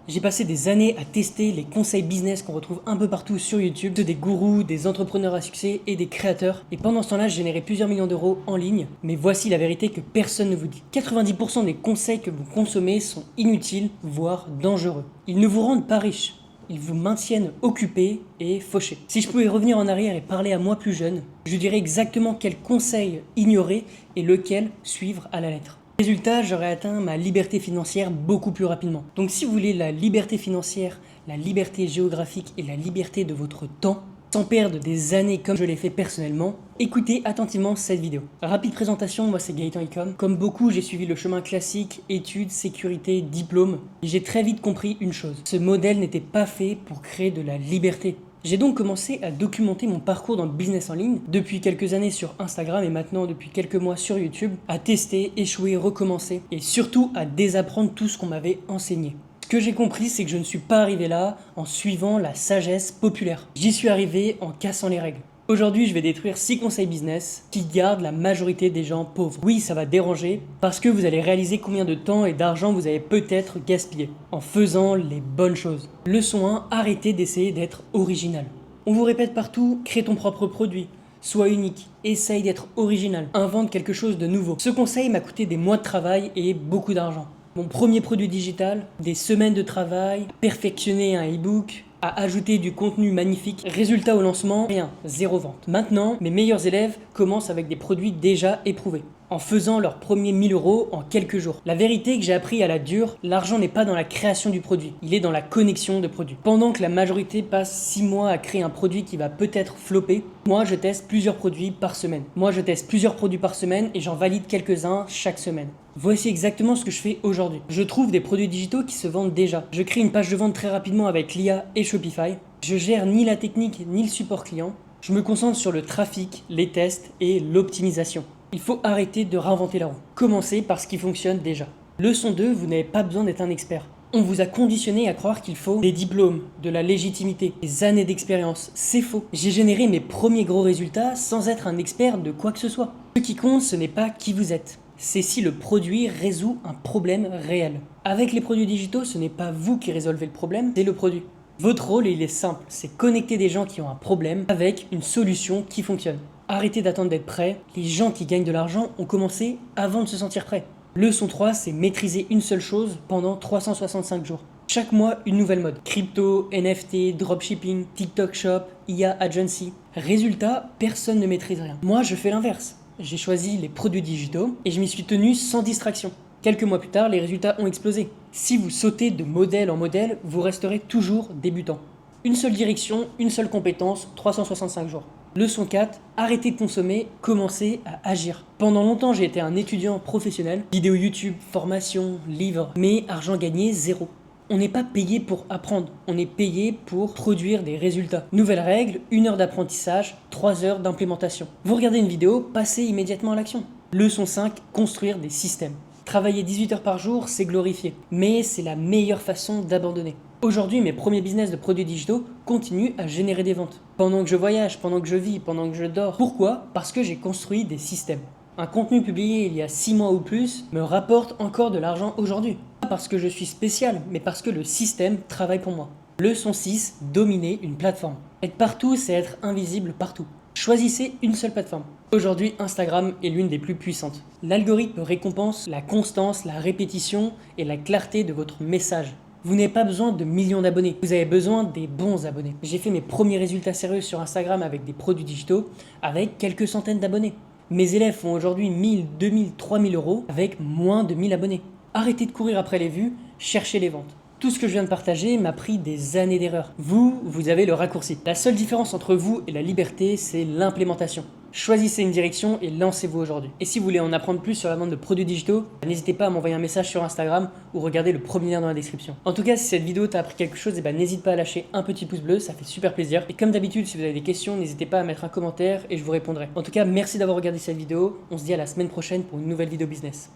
J'ai passé des années à tester les conseils business qu'on retrouve un peu partout sur YouTube, ceux des gourous, des entrepreneurs à succès et des créateurs. Et pendant ce temps-là, j'ai généré plusieurs millions d'euros en ligne. Mais voici la vérité que personne ne vous dit. 90% des conseils que vous consommez sont inutiles, voire dangereux. Ils ne vous rendent pas riches. Ils vous maintiennent occupés et fauchés. Si je pouvais revenir en arrière et parler à moi plus jeune, je dirais exactement quels conseils ignorer et lequel suivre à la lettre. Résultat, j'aurais atteint ma liberté financière beaucoup plus rapidement. Donc si vous voulez la liberté financière, la liberté géographique et la liberté de votre temps, sans perdre des années comme je l'ai fait personnellement, écoutez attentivement cette vidéo. Rapide présentation, moi c'est Gaëtan Icom. Comme beaucoup, j'ai suivi le chemin classique, études, sécurité, diplôme. Et j'ai très vite compris une chose. Ce modèle n'était pas fait pour créer de la liberté. J'ai donc commencé à documenter mon parcours dans le business en ligne, depuis quelques années sur Instagram et maintenant depuis quelques mois sur YouTube, à tester, échouer, recommencer et surtout à désapprendre tout ce qu'on m'avait enseigné. Ce que j'ai compris, c'est que je ne suis pas arrivé là en suivant la sagesse populaire. J'y suis arrivé en cassant les règles. Aujourd'hui, je vais détruire 6 conseils business qui gardent la majorité des gens pauvres. Oui, ça va déranger parce que vous allez réaliser combien de temps et d'argent vous avez peut-être gaspillé en faisant les bonnes choses. Leçon 1, arrêtez d'essayer d'être original. On vous répète partout, crée ton propre produit, sois unique, essaye d'être original, invente quelque chose de nouveau. Ce conseil m'a coûté des mois de travail et beaucoup d'argent. Mon premier produit digital, des semaines de travail, perfectionner un e-book, à ajouter du contenu magnifique. Résultat au lancement, rien, zéro vente. Maintenant, mes meilleurs élèves commencent avec des produits déjà éprouvés, en faisant leurs premiers 1000 euros en quelques jours. La vérité que j'ai appris à la dure, l'argent n'est pas dans la création du produit, il est dans la connexion de produits. Pendant que la majorité passe 6 mois à créer un produit qui va peut-être flopper, moi je teste plusieurs produits par semaine. Et j'en valide quelques-uns chaque semaine. Voici exactement ce que je fais aujourd'hui. Je trouve des produits digitaux qui se vendent déjà. Je crée une page de vente très rapidement avec l'IA et Shopify. Je gère ni la technique ni le support client. Je me concentre sur le trafic, les tests et l'optimisation. Il faut arrêter de réinventer la roue. Commencez par ce qui fonctionne déjà. Leçon 2, vous n'avez pas besoin d'être un expert. On vous a conditionné à croire qu'il faut des diplômes, de la légitimité, des années d'expérience. C'est faux. J'ai généré mes premiers gros résultats sans être un expert de quoi que ce soit. Ce qui compte, ce n'est pas qui vous êtes. C'est si le produit résout un problème réel. Avec les produits digitaux, ce n'est pas vous qui résolvez le problème, c'est le produit. Votre rôle, il est simple, c'est connecter des gens qui ont un problème avec une solution qui fonctionne. Arrêtez d'attendre d'être prêt. Les gens qui gagnent de l'argent ont commencé avant de se sentir prêts. Leçon 3, c'est maîtriser une seule chose pendant 365 jours. Chaque mois, une nouvelle mode. Crypto, NFT, dropshipping, TikTok Shop, IA Agency. Résultat, personne ne maîtrise rien. Moi, je fais l'inverse. J'ai choisi les produits digitaux et je m'y suis tenu sans distraction. Quelques mois plus tard, les résultats ont explosé. Si vous sautez de modèle en modèle, vous resterez toujours débutant. Une seule direction, une seule compétence, 365 jours. Leçon 4, arrêtez de consommer, commencez à agir. Pendant longtemps, j'ai été un étudiant professionnel. Vidéos YouTube, formation, livres, mais argent gagné, zéro. On n'est pas payé pour apprendre, on est payé pour produire des résultats. Nouvelle règle, 1 heure d'apprentissage, 3 heures d'implémentation. Vous regardez une vidéo, passez immédiatement à l'action. Leçon 5, construire des systèmes. Travailler 18 heures par jour, c'est glorifié, mais c'est la meilleure façon d'abandonner. Aujourd'hui, mes premiers business de produits digitaux continuent à générer des ventes. Pendant que je voyage, pendant que je vis, pendant que je dors. Pourquoi ? Parce que j'ai construit des systèmes. Un contenu publié il y a 6 mois ou plus me rapporte encore de l'argent aujourd'hui. Pas parce que je suis spécial, mais parce que le système travaille pour moi. Leçon 6, dominer une plateforme. Être partout, c'est être invisible partout. Choisissez une seule plateforme. Aujourd'hui, Instagram est l'une des plus puissantes. L'algorithme récompense la constance, la répétition et la clarté de votre message. Vous n'avez pas besoin de millions d'abonnés, vous avez besoin des bons abonnés. J'ai fait mes premiers résultats sérieux sur Instagram avec des produits digitaux avec quelques centaines d'abonnés. Mes élèves font aujourd'hui 1000, 2000, 3000 euros avec moins de 1000 abonnés. Arrêtez de courir après les vues, cherchez les ventes. Tout ce que je viens de partager m'a pris des années d'erreurs. Vous avez le raccourci. La seule différence entre vous et la liberté, c'est l'implémentation. Choisissez une direction et lancez-vous aujourd'hui. Et si vous voulez en apprendre plus sur la vente de produits digitaux, n'hésitez pas à m'envoyer un message sur Instagram ou regardez le premier lien dans la description. En tout cas, si cette vidéo t'a appris quelque chose, n'hésite pas à lâcher un petit pouce bleu, ça fait super plaisir. Et comme d'habitude, si vous avez des questions, n'hésitez pas à mettre un commentaire et je vous répondrai. En tout cas, merci d'avoir regardé cette vidéo. On se dit à la semaine prochaine pour une nouvelle vidéo business.